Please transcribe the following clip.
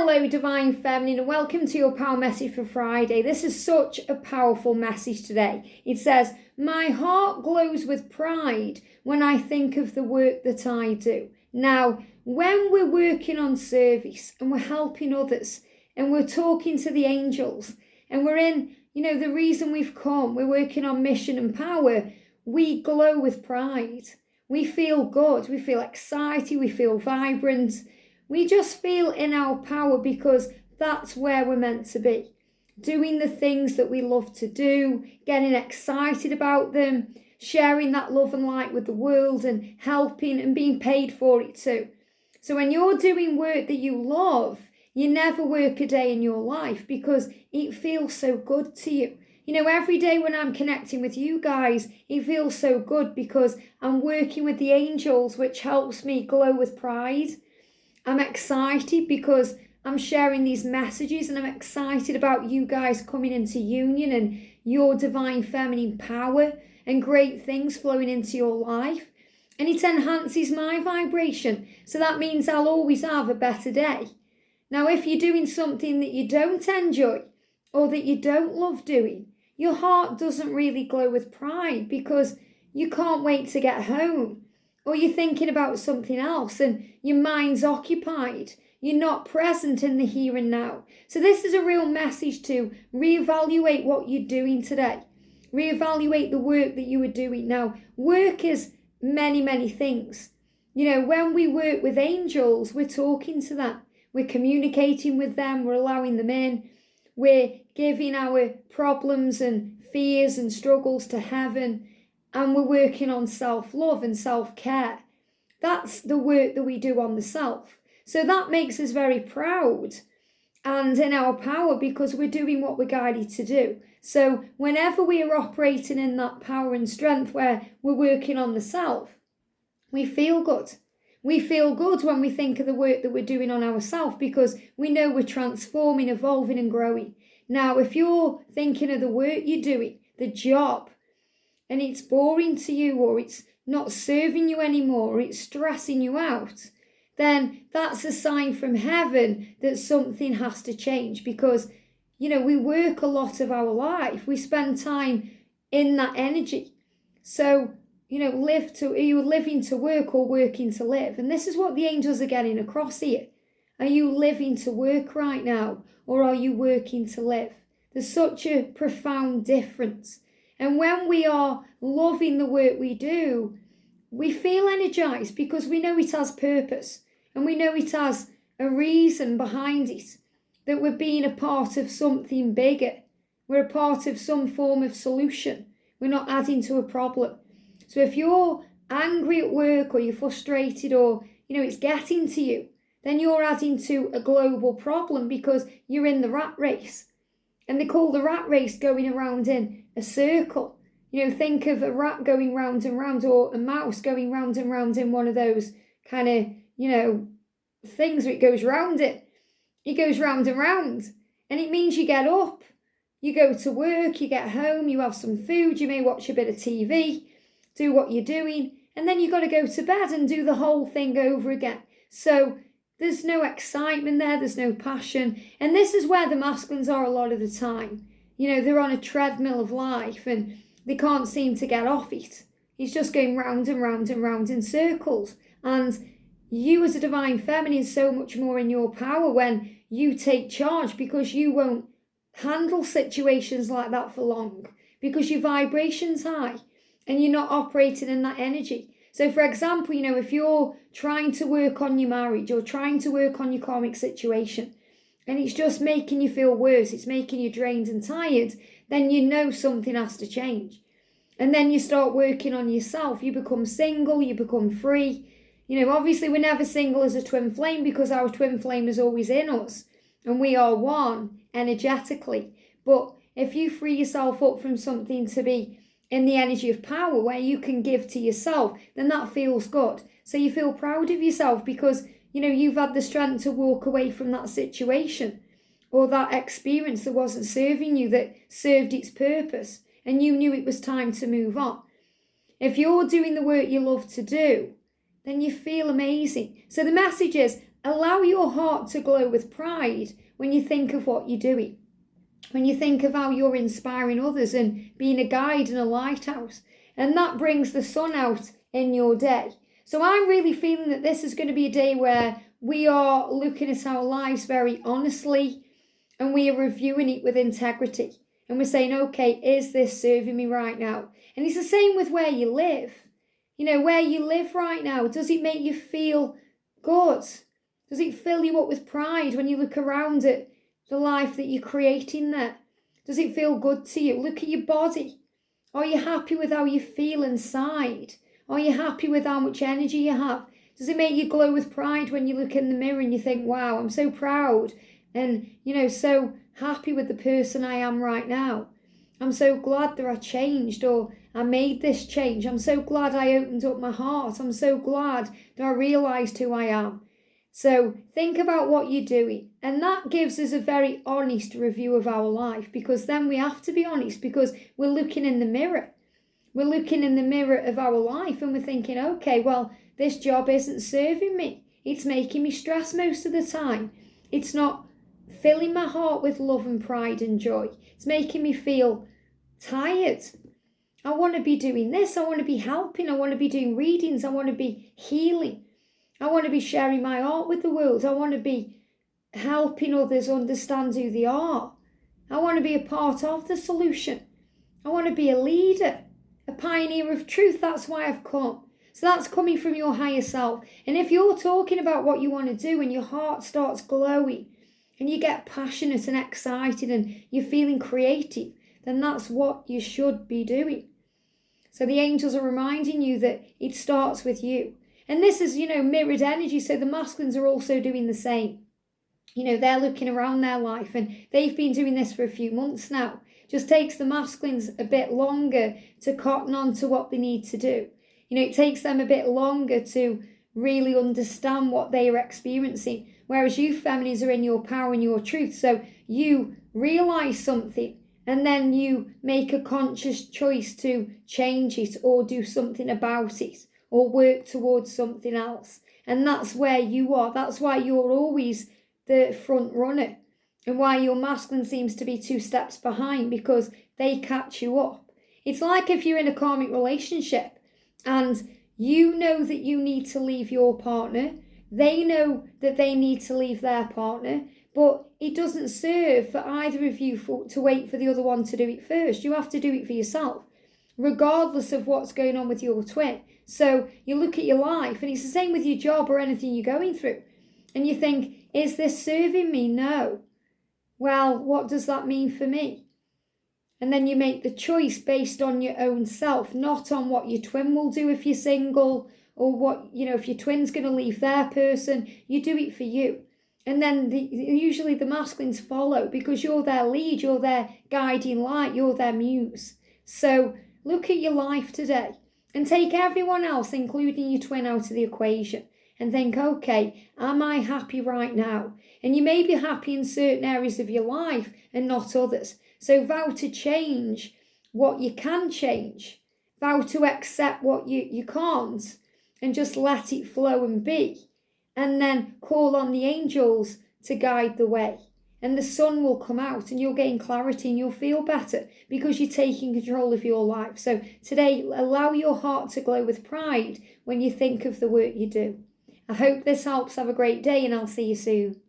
Hello, Divine Feminine, and welcome to your Power Message for Friday. This is such a powerful message today. It says, my heart glows with pride when I think of the work that I do. Now, when we're working on service and we're helping others and we're talking to the angels and we're in, the reason we've come, we're working on mission and power, we glow with pride. We feel good, we feel excited, we feel vibrant. We just feel in our power because that's where we're meant to be. Doing the things that we love to do, getting excited about them, sharing that love and light with the world and helping and being paid for it too. So when you're doing work that you love, you never work a day in your life because it feels so good to you. Every day when I'm connecting with you guys, it feels so good because I'm working with the angels, which helps me glow with pride. I'm excited because I'm sharing these messages and I'm excited about you guys coming into union and your divine feminine power and great things flowing into your life. And it enhances my vibration. So that means I'll always have a better day. Now, if you're doing something that you don't enjoy or that you don't love doing, your heart doesn't really glow with pride because you can't wait to get home. Or you're thinking about something else and your mind's occupied. You're not present in the here and now. So this is a real message to reevaluate what you're doing today. Reevaluate the work that you are doing. Now, work is many, many things. When we work with angels, we're talking to them. We're communicating with them. We're allowing them in. We're giving our problems and fears and struggles to heaven. And we're working on self-love and self-care. That's the work that we do on the self. So that makes us very proud and in our power because we're doing what we're guided to do. So whenever we are operating in that power and strength where we're working on the self, we feel good. We feel good when we think of the work that we're doing on ourselves because we know we're transforming, evolving and growing. Now, if you're thinking of the work you're doing, the job, and it's boring to you or it's not serving you anymore or it's stressing you out, then that's a sign from heaven that something has to change because, we work a lot of our life. We spend time in that energy. So, are you living to work or working to live? And this is what the angels are getting across here. Are you living to work right now or are you working to live? There's such a profound difference. And when we are loving the work we do, we feel energized because we know it has purpose and we know it has a reason behind it, that we're being a part of something bigger. We're a part of some form of solution. We're not adding to a problem. So if you're angry at work or you're frustrated or, it's getting to you, then you're adding to a global problem because you're in the rat race. And they call the rat race going around in a circle. Think of a rat going round and round or a mouse going round and round in one of those kind of, things where it goes round it. It goes round and round. And it means you get up, you go to work, you get home, you have some food, you may watch a bit of TV, do what you're doing, and then you've got to go to bed and do the whole thing over again. So there's no excitement there, there's no passion. And this is where the masculines are a lot of the time. They're on a treadmill of life and they can't seem to get off it. It's just going round and round and round in circles. And you as a divine feminine is so much more in your power when you take charge because you won't handle situations like that for long because your vibration's high and you're not operating in that energy. So for example, if you're trying to work on your marriage or trying to work on your karmic situation and it's just making you feel worse, it's making you drained and tired, then something has to change. And then you start working on yourself. You become single, you become free. Obviously we're never single as a twin flame because our twin flame is always in us and we are one energetically. But if you free yourself up from something to be in the energy of power where you can give to yourself, then that feels good. So you feel proud of yourself because, you've had the strength to walk away from that situation or that experience that wasn't serving you, that served its purpose, and you knew it was time to move on. If you're doing the work you love to do, then you feel amazing. So the message is, Allow your heart to glow with pride when you think of what you're doing. When you think of how you're inspiring others and being a guide and a lighthouse. And that brings the sun out in your day. So I'm really feeling that this is going to be a day where we are looking at our lives very honestly and we are reviewing it with integrity. And we're saying, okay, is this serving me right now? And it's the same with where you live. You know, where you live right now, does it make you feel good? Does it fill you up with pride when you look around at the life that you're creating there? Does it feel good to you? Look at your body. Are you happy with how you feel inside? Are you happy with how much energy you have? Does it make you glow with pride when you look in the mirror and you think, wow, I'm so proud and, you know, so happy with the person I am right now? I'm so glad that I changed, or I made this change. I'm so glad I opened up my heart. I'm so glad that I realised who I am. So think about what you're doing. And that gives us a very honest review of our life, because then we have to be honest, because we're looking in the mirror. We're looking in the mirror of our life and we're thinking, okay, well, this job isn't serving me. It's making me stress most of the time. It's not filling my heart with love and pride and joy. It's making me feel tired. I want to be doing this. I want to be helping. I want to be doing readings. I want to be healing. I want to be sharing my art with the world. I want to be helping others understand who they are. I want to be a part of the solution. I want to be a leader, a pioneer of truth. That's why I've come. So that's coming from your higher self. And if you're talking about what you want to do and your heart starts glowing and you get passionate and excited and you're feeling creative, then that's what you should be doing. So the angels are reminding you that it starts with you. And this is, mirrored energy. So the masculines are also doing the same. They're looking around their life and they've been doing this for a few months now. Just takes the masculines a bit longer to cotton on to what they need to do. It takes them a bit longer to really understand what they are experiencing. Whereas you feminines are in your power and your truth. So you realise something and then you make a conscious choice to change it or do something about it or work towards something else. And that's where you are. That's why you're always the front runner and why your masculine seems to be 2 steps behind, because they catch you up. It's like if you're in a karmic relationship and you know that you need to leave your partner, they know that they need to leave their partner, but it doesn't serve for either of you to wait for the other one to do it first. You have to do it for yourself, regardless of what's going on with your twin. So you look at your life, and it's the same with your job or anything you're going through, and you think, is this serving me? No. Well, what does that mean for me? And then you make the choice based on your own self, not on what your twin will do if you're single, or what, if your twin's going to leave their person. You do it for you. And then usually the masculines follow, because you're their lead, you're their guiding light, you're their muse. So look at your life today and take everyone else, including your twin, out of the equation. And think, okay, am I happy right now? And you may be happy in certain areas of your life and not others. So vow to change what you can change. Vow to accept what you can't and just let it flow and be. And then call on the angels to guide the way. And the sun will come out and you'll gain clarity and you'll feel better because you're taking control of your life. So today, allow your heart to glow with pride when you think of the work you do. I hope this helps. Have a great day and I'll see you soon.